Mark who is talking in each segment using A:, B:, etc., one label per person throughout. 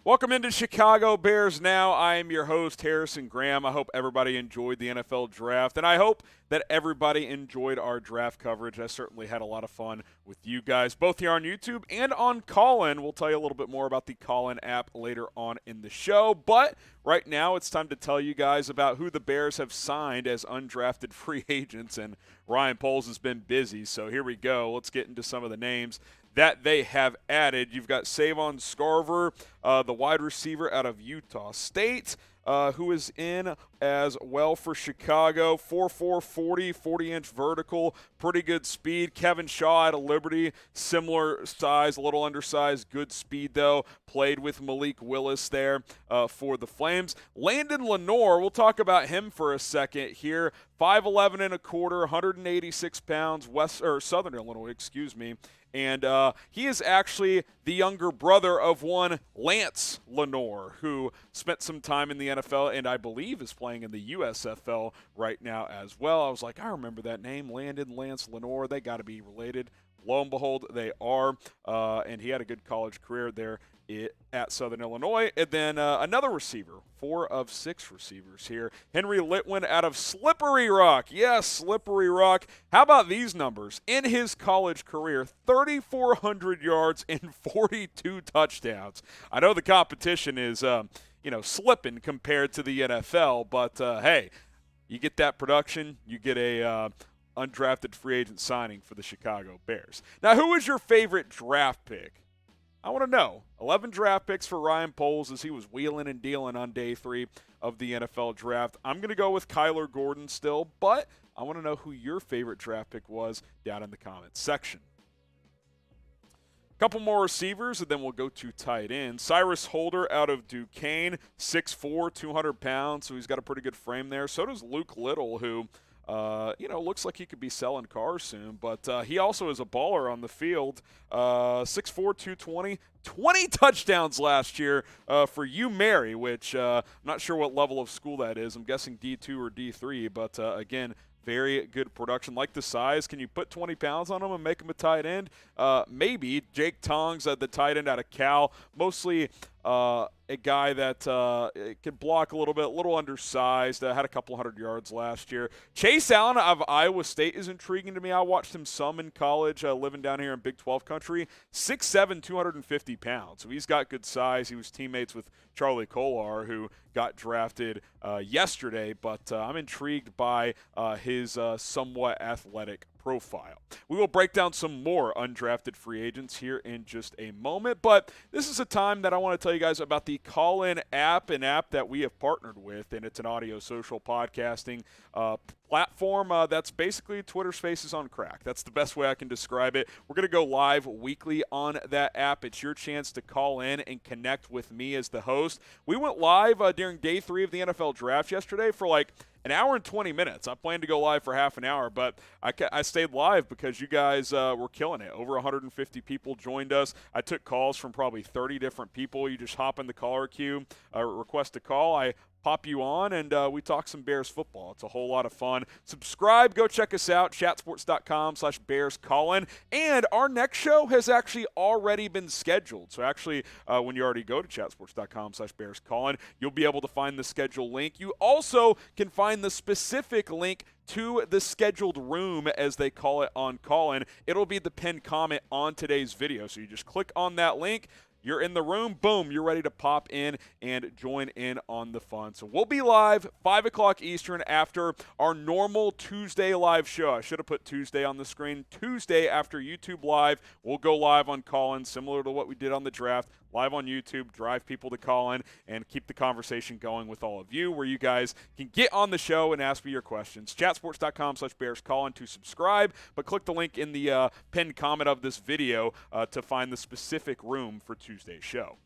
A: Welcome into Chicago Bears Now. I am your host, Harrison Graham. I hope everybody enjoyed the NFL draft, and I hope that everybody enjoyed our draft coverage. I certainly had a lot of fun with you guys, both here on YouTube and on Callin. We'll tell you a little bit more about the Callin app later on in the show, but right now it's time to tell you guys about who the Bears have signed as undrafted free agents, and Ryan Poles has been busy, so here we go. Let's get into some of the names that they have added. You've got Savon Scarver, the wide receiver out of Utah State, who is in as well for Chicago. 4'4", 40-inch vertical, pretty good speed. Kevin Shaw out of Liberty, similar size, a little undersized, good speed though. Played with Malik Willis there for the Flames. Landon Lenore, we'll talk about him for a second here. 5'11 and a quarter, 186 pounds, Southern Illinois, excuse me. And he is actually the younger brother of one Lance Lenore, who spent some time in the NFL and I believe is playing in the USFL right now as well. I was like, I remember that name, Lance Lenore. They got to be related. Lo and behold, they are. And he had a good college career there at Southern Illinois. And then another receiver, 4 of 6 receivers here. Henry Litwin out of Slippery Rock. Yes, Slippery Rock. How about these numbers? In his college career, 3,400 yards and 42 touchdowns. I know the competition is, slipping compared to the NFL, but hey, you get that production, you get a undrafted free agent signing for the Chicago Bears. Now, who was your favorite draft pick? I want to know. 11 draft picks for Ryan Poles as he was wheeling and dealing on day 3 of the NFL draft. I'm going to go with Kyler Gordon still, but I want to know who your favorite draft pick was down in the comments section. A couple more receivers, and then we'll go to tight end. Cyrus Holder out of Duquesne, 6'4", 200 pounds, so he's got a pretty good frame there. So does Luke Little, who looks like he could be selling cars soon, but he also is a baller on the field. 6'4", 220, 20 touchdowns last year for UMary, which I'm not sure what level of school that is. I'm guessing D2 or D3, but again, very good production. Like the size. Can you put 20 pounds on him and make him a tight end? Maybe. Jake Tongs, the tight end out of Cal, mostly a guy that could block a little undersized, had a couple hundred yards last year. Chase Allen of Iowa State is intriguing to me. I watched him some in college, living down here in Big 12 country. 6'7", 250 pounds. So he's got good size. He was teammates with Charlie Kolar, who got drafted yesterday, but I'm intrigued by his somewhat athletic profile. We will break down some more undrafted free agents here in just a moment, but this is a time that I want to tell you guys about the Callin app, an app that we have partnered with, and it's an audio social podcasting platform that's basically Twitter Spaces on crack. That's the best way I can describe it. We're going to go live weekly on that app. It's your chance to call in and connect with me as the host. We went live during day 3 of the NFL draft yesterday for like an hour and 20 minutes. I planned to go live for half an hour, but I stayed live because you guys were killing it. Over 150 people joined us. I took calls from probably 30 different people. You just hop in the caller queue, request a call. I pop you on, and we talk some Bears football. It's a whole lot of fun. Subscribe. Go check us out, chatsports.com/BearsCallin. And our next show has actually already been scheduled. So actually, when you already go to chatsports.com/BearsCallin, you'll be able to find the schedule link. You also can find the specific link to the scheduled room, as they call it on Callin. It'll be the pinned comment on today's video. So you just click on that link. You're in the room, boom, you're ready to pop in and join in on the fun. So we'll be live 5 o'clock Eastern after our normal Tuesday live show. I should have put Tuesday on the screen. Tuesday after YouTube Live, we'll go live on Callin, similar to what we did on the draft, live on YouTube, drive people to Callin, and keep the conversation going with all of you, where you guys can get on the show and ask me your questions. Chatsports.com/BearsCallin to subscribe, but click the link in the pinned comment of this video to find the specific room for Tuesday's show.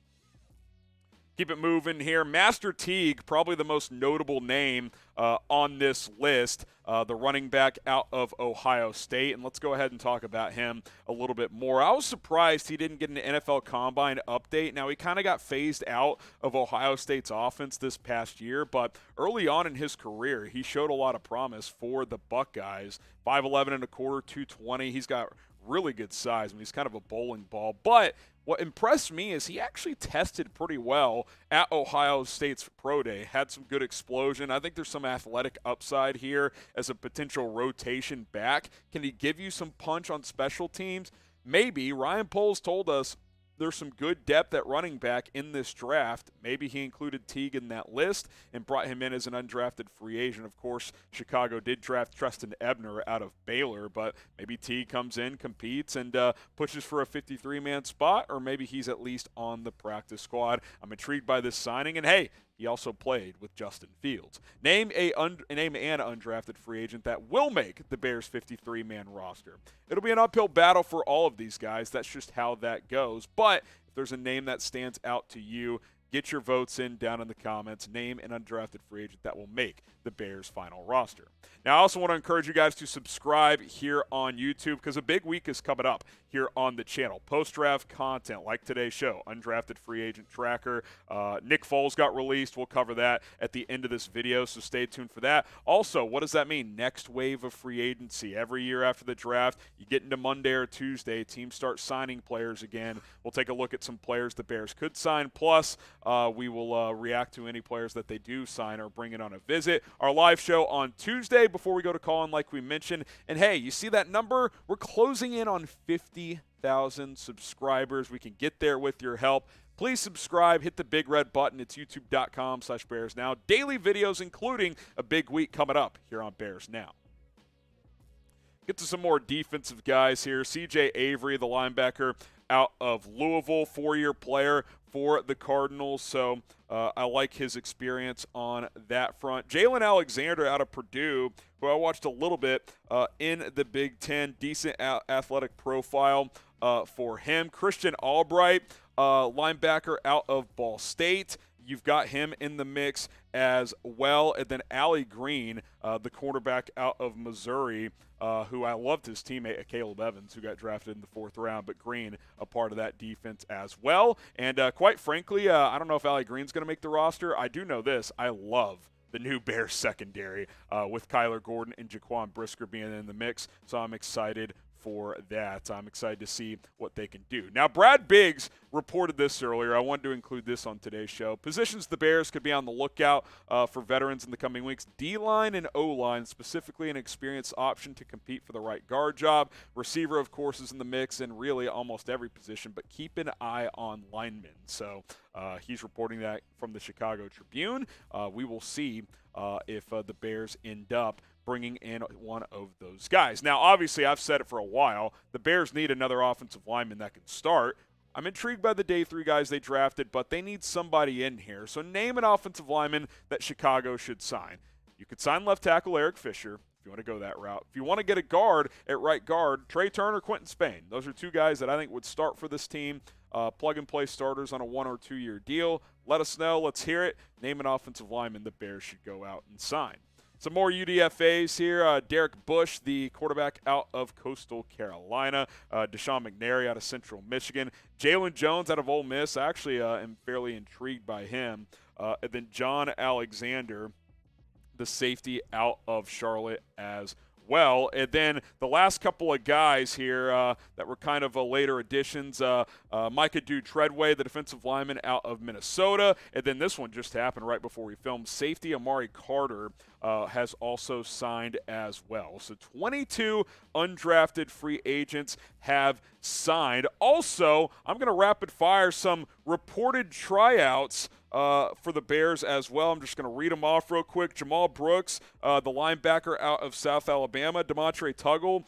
A: Keep it moving here. Master Teague, probably the most notable name on this list, the running back out of Ohio State. And let's go ahead and talk about him a little bit more. I was surprised he didn't get an NFL Combine update. Now, he kind of got phased out of Ohio State's offense this past year, but early on in his career, he showed a lot of promise for the Buckeyes. 5'11 and a quarter, 220. He's got really good size. I mean, he's kind of a bowling ball. But what impressed me is he actually tested pretty well at Ohio State's Pro Day. Had some good explosion. I think there's some athletic upside here as a potential rotation back. Can he give you some punch on special teams? Maybe. Ryan Poles told us there's some good depth at running back in this draft. Maybe he included Teague in that list and brought him in as an undrafted free agent. Of course, Chicago did draft Treston Ebner out of Baylor, but maybe Teague comes in, competes, and pushes for a 53-man spot, or maybe he's at least on the practice squad. I'm intrigued by this signing, and hey, he also played with Justin Fields. Name an undrafted free agent that will make the Bears' 53-man roster. It'll be an uphill battle for all of these guys. That's just how that goes. But if there's a name that stands out to you, get your votes in down in the comments. Name an undrafted free agent that will make the Bears' final roster. Now, I also want to encourage you guys to subscribe here on YouTube because a big week is coming up here on the channel. Post-draft content like today's show, undrafted free agent tracker. Nick Foles got released. We'll cover that at the end of this video, so stay tuned for that. Also, what does that mean? Next wave of free agency. Every year after the draft, you get into Monday or Tuesday, teams start signing players again. We'll take a look at some players the Bears could sign, plus we will react to any players that they do sign or bring in on a visit. Our live show on Tuesday before we go to call-in like we mentioned. And hey, you see that number? We're closing in on 50,000 subscribers. We can get there with your help. Please subscribe, hit the big red button. It's youtube.com/BearsNow. Daily videos, including a big week coming up here on Bears Now. Get to some more defensive guys here. C.J. Avery, the linebacker out of Louisville, 4-year player for the Cardinals. So I like his experience on that front. Jalen Alexander out of Purdue, who I watched a little bit in the Big Ten. Decent athletic profile for him. Christian Albright, linebacker out of Ball State. You've got him in the mix as well. And then Allie Green, the cornerback out of Missouri, who I loved his teammate, Caleb Evans, who got drafted in the 4th round, but Green a part of that defense as well. And quite frankly, I don't know if Allie Green's going to make the roster. I do know this. I love the new Bears secondary with Kyler Gordon and Jaquan Brisker being in the mix, so I'm excited for that. I'm excited to see what they can do. Now, Brad Biggs reported this earlier. I wanted to include this on today's show. Positions the Bears could be on the lookout for veterans in the coming weeks. D-line and O-line, specifically an experienced option to compete for the right guard job. Receiver, of course, is in the mix in really almost every position, but keep an eye on linemen. So he's reporting that from the Chicago Tribune. We will see if the Bears end up bringing in one of those guys. Now, obviously, I've said it for a while. The Bears need another offensive lineman that can start. I'm intrigued by the day 3 guys they drafted, but they need somebody in here. So name an offensive lineman that Chicago should sign. You could sign left tackle Eric Fisher if you want to go that route. If you want to get a guard at right guard, Trey Turner, Quentin Spain. Those are 2 guys that I think would start for this team. Plug-and-play starters on a 1- or 2-year deal. Let us know. Let's hear it. Name an offensive lineman the Bears should go out and sign. Some more UDFAs here. Derek Bush, the quarterback out of Coastal Carolina. Deshaun McNary out of Central Michigan. Jalen Jones out of Ole Miss. I actually am fairly intrigued by him. And then John Alexander, the safety out of Charlotte as well. And then the last couple of guys here that were kind of later additions, Micah Treadway, the defensive lineman out of Minnesota. And then this one just happened right before we filmed. Safety Amari Carter has also signed as well. So 22 undrafted free agents have signed. Also, I'm going to rapid fire some reported tryouts for the Bears as well. I'm just going to read them off real quick. Jamal Brooks, the linebacker out of South Alabama. Demontre Tuggle,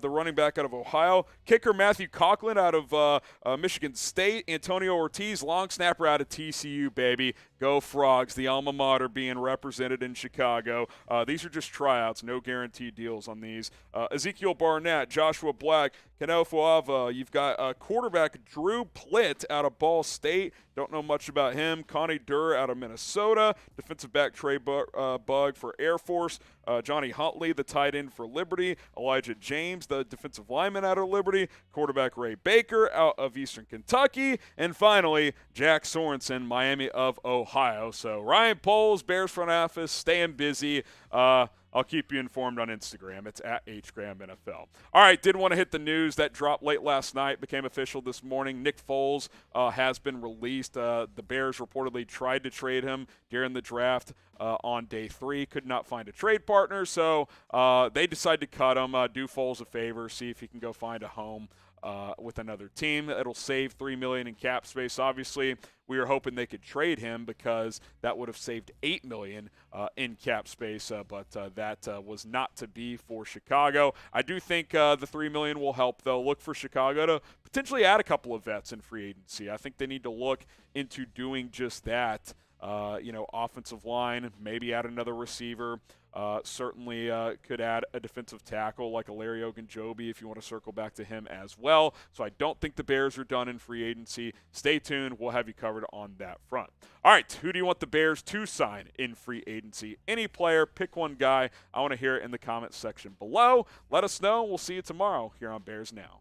A: the running back out of Ohio. Kicker Matthew Conklin out of Michigan State. Antonio Ortiz, long snapper out of TCU, baby. Go Frogs, the alma mater being represented in Chicago. These are just tryouts, no guaranteed deals on these. Ezekiel Barnett, Joshua Black, Kanel Fuava. You've got quarterback Drew Plitt out of Ball State. Don't know much about him. Connie Durr out of Minnesota. Defensive back Trey Bug for Air Force. Johnny Huntley, the tight end for Liberty. Elijah James, the defensive lineman out of Liberty. Quarterback Ray Baker out of Eastern Kentucky. And finally, Jack Sorensen, Miami of Ohio. So Ryan Poles, Bears front office, staying busy. I'll keep you informed on Instagram. It's at HGramNFL. All right, did want to hit the news that dropped late last night, became official this morning. Nick Foles has been released. The Bears reportedly tried to trade him during the draft on day 3, could not find a trade partner, so they decided to cut him, do Foles a favor, see if he can go find a home with another team. It'll save $3 million in cap space. Obviously, we were hoping they could trade him because that would have saved $8 million in cap space, but that was not to be for Chicago. I do think the $3 million will help, though. Look for Chicago to potentially add a couple of vets in free agency. I think they need to look into doing just that. Offensive line, maybe add another receiver. Certainly could add a defensive tackle like a Larry Ogunjobi if you want to circle back to him as well. So I don't think the Bears are done in free agency. Stay tuned. We'll have you covered on that front. All right, who do you want the Bears to sign in free agency? Any player, pick one guy. I want to hear it in the comments section below. Let us know. We'll see you tomorrow here on Bears Now.